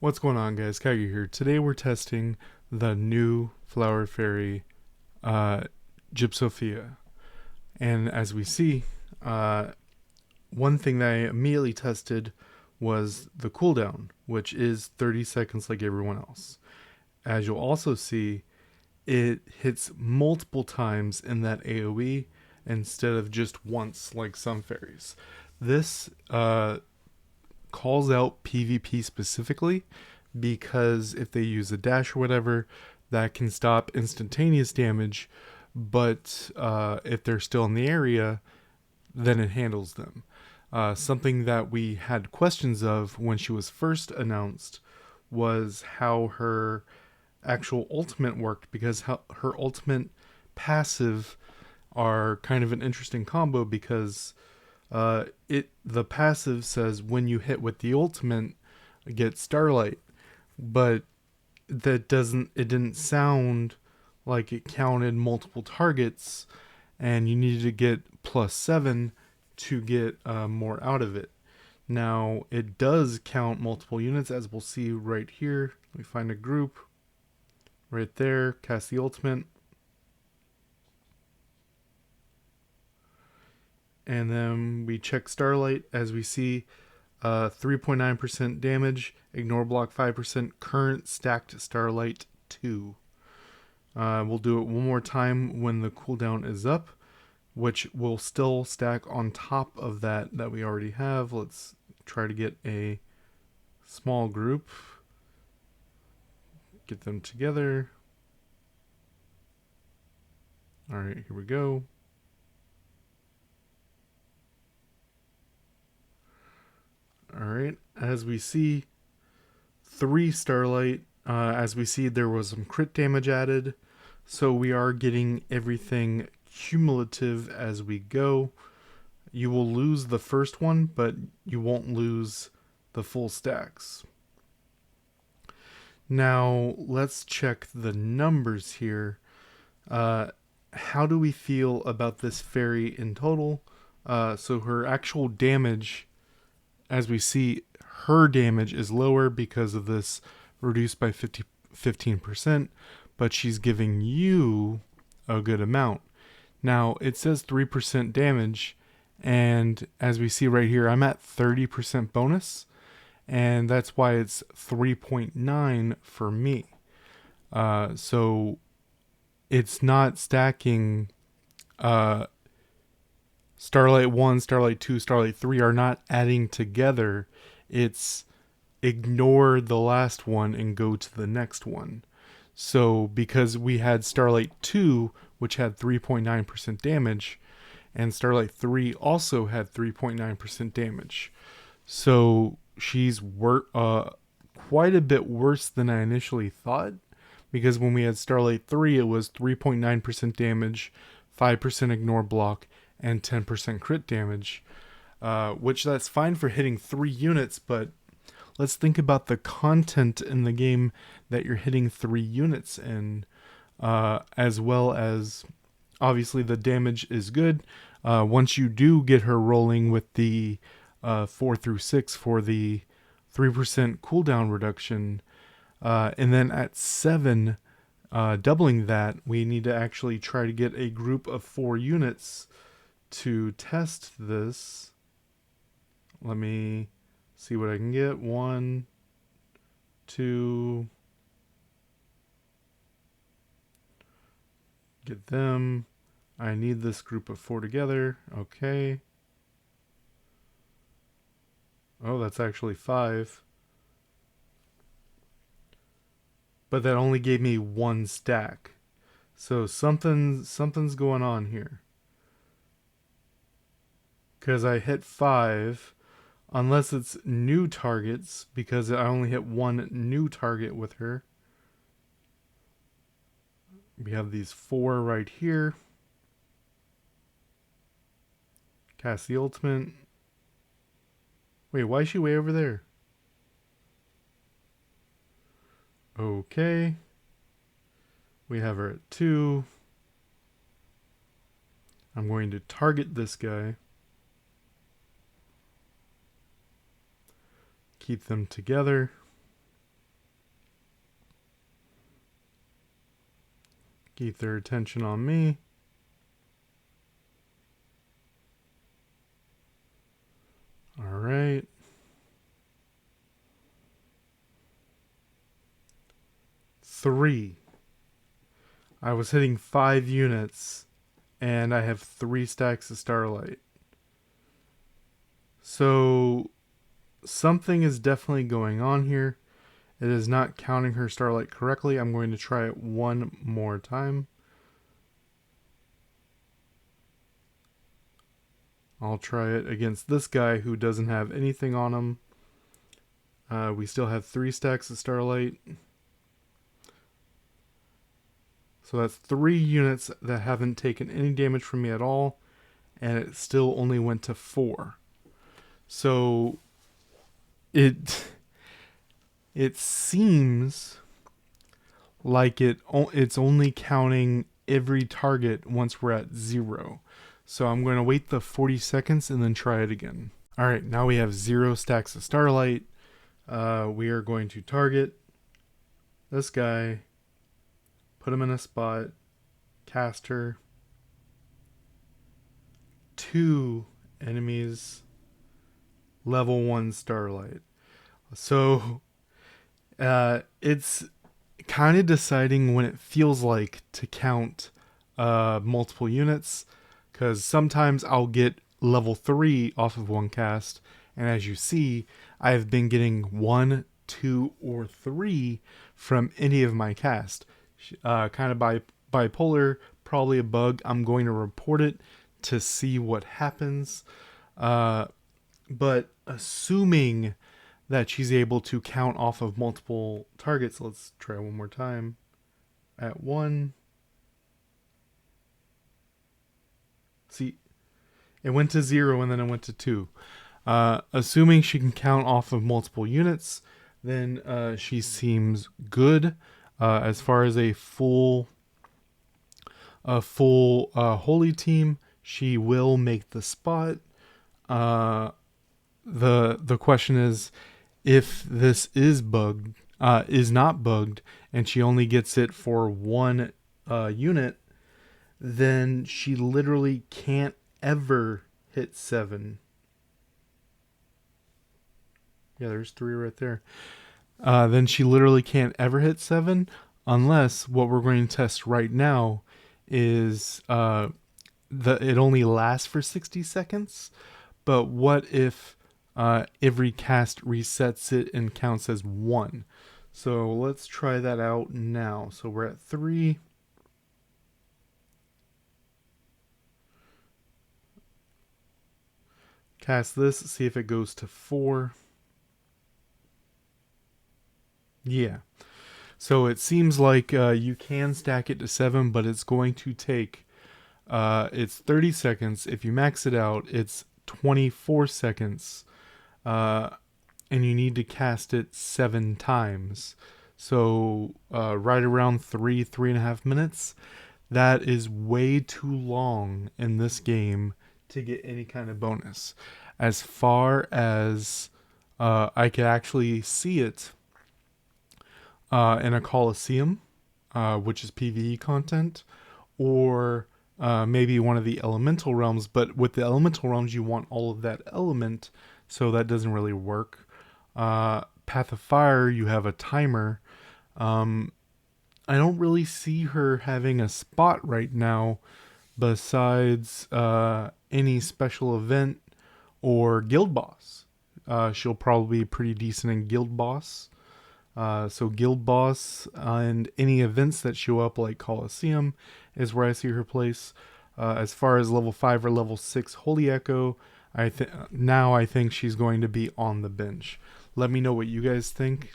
What's going on, guys? Kage here. Today we're testing the new Flower Fairy, uh, Gypsophia. And as we see, uh, one thing that I immediately tested was the cooldown, which is 30 seconds like everyone else. As you'll also see, it hits multiple times in that AoE instead of just once like some fairies. This calls out PvP specifically because if they use a dash or whatever, that can stop instantaneous damage. But if they're still in the area, then it handles them. Something that we had questions of when she was first announced was how her actual ultimate worked, because her ultimate passive are kind of an interesting combo because the passive says when you hit with the ultimate, get Starlight, but it didn't sound like it counted multiple targets, and you needed to get +7 to get more out of it. Now it does count multiple units, as we'll see right here. Let me find a group right there. Cast the ultimate. And then we check Starlight. As we see, 3.9% damage, ignore block 5%, current stacked Starlight 2. We'll do it one more time when the cooldown is up, which will still stack on top of that we already have. Let's try to get a small group, get them together. All right, here we go. Alright, as we see, 3 Starlight. As we see, there was some crit damage added, so we are getting everything cumulative as we go. You will lose the first one, but you won't lose the full stacks. Now, let's check the numbers here. How do we feel about this fairy in total? So her actual damage, as we see, her damage is lower because of this reduced by 15%, but she's giving you a good amount. Now, it says 3% damage, and as we see right here, I'm at 30% bonus, and that's why it's 3.9 for me. So it's not stacking. Starlight 1, Starlight 2, Starlight 3 are not adding together. It's ignore the last one and go to the next one. So because we had Starlight 2, which had 3.9% damage, and Starlight 3 also had 3.9% damage. So she's quite a bit worse than I initially thought, because when we had Starlight 3, it was 3.9% damage, 5% ignore block, and 10% crit damage, which that's fine for hitting 3 units, but let's think about the content in the game that you're hitting 3 units in, as well as obviously the damage is good. Once you do get her rolling with the 4 through 6 for the 3% cooldown reduction, and then at 7, doubling that, we need to actually try to get a group of 4 units to test this. Let me see what I can get. 1, 2. Get them. I need this group of 4 together. Okay. Oh, that's actually 5. But that only gave me 1 stack. So something's going on here. Because I hit 5, unless it's new targets, because I only hit 1 new target with her. We have these 4 right here. Cast the ultimate. Wait, why is she way over there? Okay. We have her at 2. I'm going to target this guy. Keep them together. Keep their attention on me. All right. Three. I was hitting 5 units, and I have 3 stacks of Starlight. So something is definitely going on here. It is not counting her Starlight correctly. I'm going to try it one more time. I'll try it against this guy who doesn't have anything on him. We still have 3 stacks of Starlight. So that's 3 units that haven't taken any damage from me at all. And it still only went to 4. So it seems like it's only counting every target once we're at 0. So I'm going to wait the 40 seconds and then try it again. Alright, now we have 0 stacks of Starlight. We are going to target this guy, put him in a spot, cast her. 2 enemies, level 1 Starlight. So it's kind of deciding when it feels like to count multiple units, because sometimes I'll get level 3 off of one cast, and as you see, I've been getting 1, 2, or 3 from any of my cast. Kind of bipolar, probably a bug. I'm going to report it to see what happens. But assuming that she's able to count off of multiple targets, let's try one more time. At 1. See, it went to 0 and then it went to 2. Assuming she can count off of multiple units, then she seems good. As far as a full holy team, she will make the spot. The question is, if this is not bugged, and she only gets it for 1 unit, then she literally can't ever hit 7. Yeah, there's 3 right there. Then she literally can't ever hit 7, unless what we're going to test right now is it only lasts for 60 seconds. But what if every cast resets it and counts as 1? So let's try that out now. So we're at 3. Cast this, see if it goes to 4. Yeah. So it seems like you can stack it to 7, but it's going to take, it's 30 seconds. If you max it out, it's 24 seconds. And you need to cast it 7 times. So right around 3.5 minutes. That is way too long in this game to get any kind of bonus. As far as I could actually see it in a Coliseum, which is PvE content, or maybe one of the elemental realms. But with the elemental realms, you want all of that element, so that doesn't really work. Path of Fire, you have a timer. I don't really see her having a spot right now, besides any special event or guild boss. She'll probably be pretty decent in guild boss. So guild boss and any events that show up like Coliseum is where I see her place. As far as level 5 or level 6 Holy Echo, I think she's going to be on the bench. Let me know what you guys think.